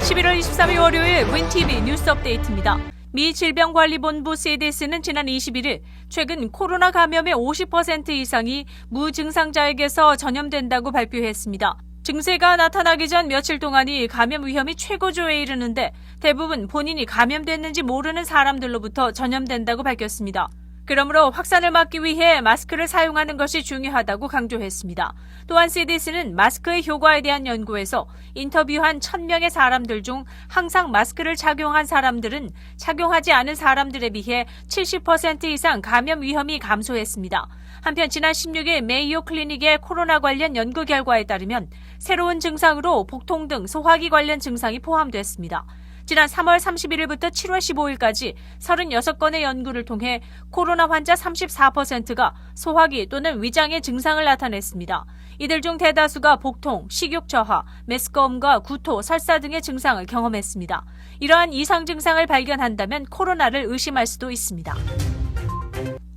11월 23일 월요일 윈TV 뉴스 업데이트입니다. 미 질병관리본부 CDC는 지난 21일 최근 코로나 감염의 50% 이상이 무증상자에게서 전염된다고 발표했습니다. 증세가 나타나기 전 며칠 동안이 감염 위험이 최고조에 이르는데 대부분 본인이 감염됐는지 모르는 사람들로부터 전염된다고 밝혔습니다. 그러므로 확산을 막기 위해 마스크를 사용하는 것이 중요하다고 강조했습니다. 또한 CDC는 마스크의 효과에 대한 연구에서 인터뷰한 1,000명의 사람들 중 항상 마스크를 착용한 사람들은 착용하지 않은 사람들에 비해 70% 이상 감염 위험이 감소했습니다. 한편 지난 16일 메이오 클리닉의 코로나 관련 연구 결과에 따르면 새로운 증상으로 복통 등 소화기 관련 증상이 포함됐습니다. 지난 3월 31일부터 7월 15일까지 36건의 연구를 통해 코로나 환자 34%가 소화기 또는 위장의 증상을 나타냈습니다. 이들 중 대다수가 복통, 식욕 저하, 메스꺼움과 구토, 설사 등의 증상을 경험했습니다. 이러한 이상 증상을 발견한다면 코로나를 의심할 수도 있습니다.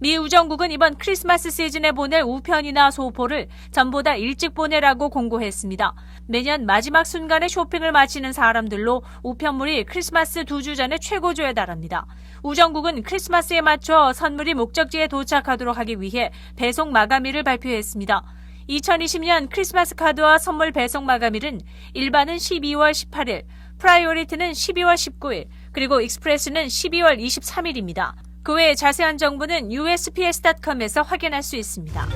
미 우정국은 이번 크리스마스 시즌에 보낼 우편이나 소포를 전보다 일찍 보내라고 공고했습니다. 매년 마지막 순간에 쇼핑을 마치는 사람들로 우편물이 크리스마스 2주 전에 최고조에 달합니다. 우정국은 크리스마스에 맞춰 선물이 목적지에 도착하도록 하기 위해 배송 마감일을 발표했습니다. 2020년 크리스마스 카드와 선물 배송 마감일은 일반은 12월 18일, 프라이오리티는 12월 19일, 그리고 익스프레스는 12월 23일입니다. 그 외에 자세한 정보는 USPS.com에서 확인할 수 있습니다.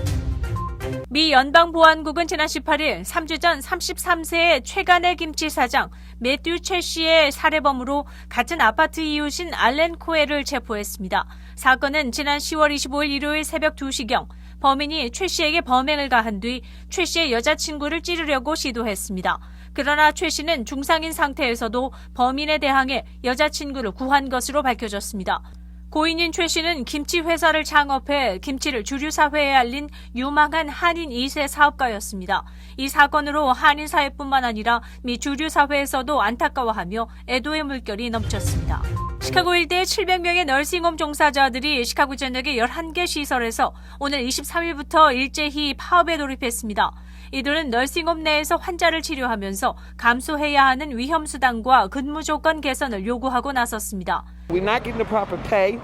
미 연방보안국은 지난 18일 3주 전 33세의 최간의 김치 사장 매튜 최 씨의 살해범으로 같은 아파트 이웃인 알렌 코엘을 체포했습니다. 사건은 지난 10월 25일 일요일 새벽 2시경 범인이 최 씨에게 범행을 가한 뒤 최 씨의 여자친구를 찌르려고 시도했습니다. 그러나 최 씨는 중상인 상태에서도 범인에 대항해 여자친구를 구한 것으로 밝혀졌습니다. 고인인 최 씨는 김치 회사를 창업해 김치를 주류 사회에 알린 유망한 한인 2세 사업가였습니다. 이 사건으로 한인 사회뿐만 아니라 미 주류 사회에서도 안타까워하며 애도의 물결이 넘쳤습니다. 시카고 일대의 700명의 널싱홈 종사자들이 시카고 전역의 11개 시설에서 오늘 23일부터 일제히 파업에 돌입했습니다. 이들은 널싱홈 내에서 환자를 치료하면서 감수해야 하는 위험 수당과 근무 조건 개선을 요구하고 나섰습니다. We're not getting the proper pay.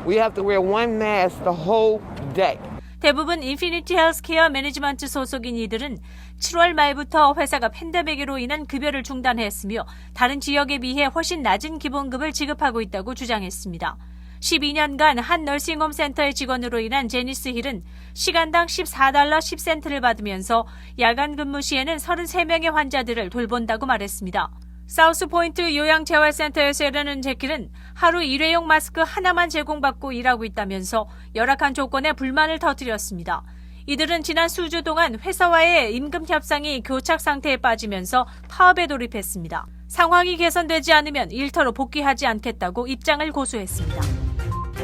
We have to wear one mask the whole day. 대부분 인피니티 헬스케어 매니지먼트 소속인 이들은 7월 말부터 회사가 팬데믹으로 인한 급여를 중단했으며 다른 지역에 비해 훨씬 낮은 기본급을 지급하고 있다고 주장했습니다. 12년간 한 널싱홈 센터의 직원으로 일한 제니스 힐은 시간당 $14 10센트를 받으면서 야간 근무 시에는 33명의 환자들을 돌본다고 말했습니다. 사우스포인트 요양재활센터에서 일하는 제킬은 하루 일회용 마스크 하나만 제공받고 일하고 있다면서 열악한 조건에 불만을 터뜨렸습니다. 이들은 지난 수주 동안 회사와의 임금 협상이 교착 상태에 빠지면서 파업에 돌입했습니다. 상황이 개선되지 않으면 일터로 복귀하지 않겠다고 입장을 고수했습니다.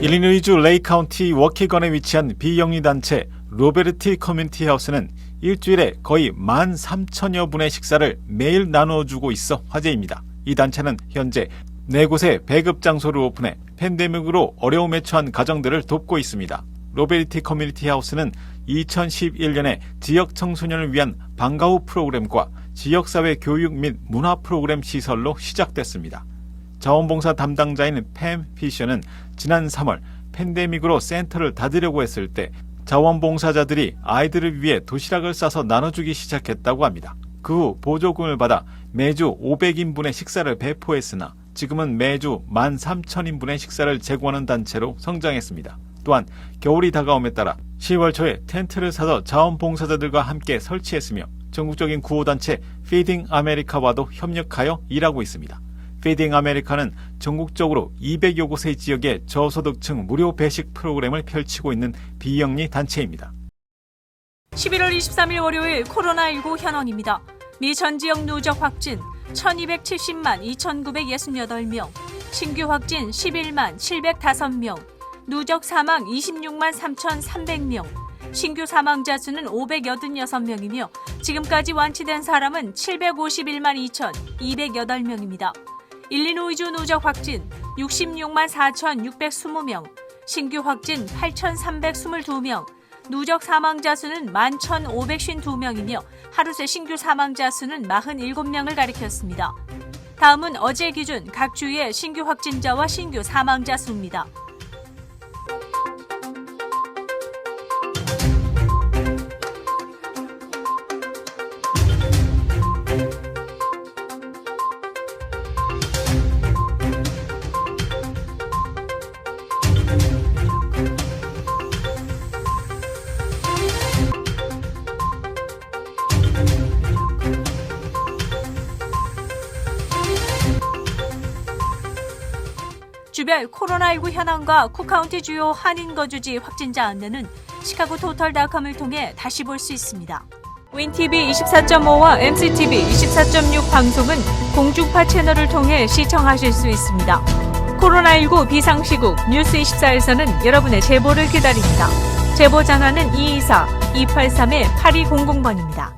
일리노이주 레이 카운티 워키건에 위치한 비영리 단체 로베르티 커뮤니티 하우스는 일주일에 거의 13,000여 분의 식사를 매일 나눠주고 있어 화제입니다. 이 단체는 현재 4곳의 배급 장소를 오픈해 팬데믹으로 어려움에 처한 가정들을 돕고 있습니다. 로베르티 커뮤니티 하우스는 2011년에 지역 청소년을 위한 방과 후 프로그램과 지역사회 교육 및 문화 프로그램 시설로 시작됐습니다. 자원봉사 담당자인 팸 피셔는 지난 3월 팬데믹으로 센터를 닫으려고 했을 때 자원봉사자들이 아이들을 위해 도시락을 싸서 나눠주기 시작했다고 합니다. 그 후 보조금을 받아 매주 500인분의 식사를 배포했으나 지금은 매주 13,000인분의 식사를 제공하는 단체로 성장했습니다. 또한 겨울이 다가옴에 따라 10월 초에 텐트를 사서 자원봉사자들과 함께 설치했으며 전국적인 구호단체 피딩 아메리카와도 협력하여 일하고 있습니다. 피딩 아메리카는 전국적으로 200여 곳의 지역의 저소득층 무료 배식 프로그램을 펼치고 있는 비영리 단체입니다. 11월 23일 월요일 코로나19 현황입니다. 미 전 지역 누적 확진 1270만 2968명, 신규 확진 11만 705명, 누적 사망 26만 3300명, 신규 사망자 수는 586명이며 지금까지 완치된 사람은 751만 2208명입니다. 일리노이주 누적 확진 66만 4620명, 신규 확진 8322명, 누적 사망자 수는 11,552명이며 하루 새 신규 사망자 수는 47명을 가리켰습니다. 다음은 어제 기준 각 주의 신규 확진자와 신규 사망자 수입니다. 주별 코로나19 현황과 쿡카운티 주요 한인 거주지 확진자 안내는 시카고 토털닷컴을 통해 다시 볼 수 있습니다. 윈TV 24.5와 MCTV 24.6 방송은 공중파 채널을 통해 시청하실 수 있습니다. 코로나19 비상시국 뉴스24에서는 여러분의 제보를 기다립니다. 제보 전화는 224-283-8200번입니다.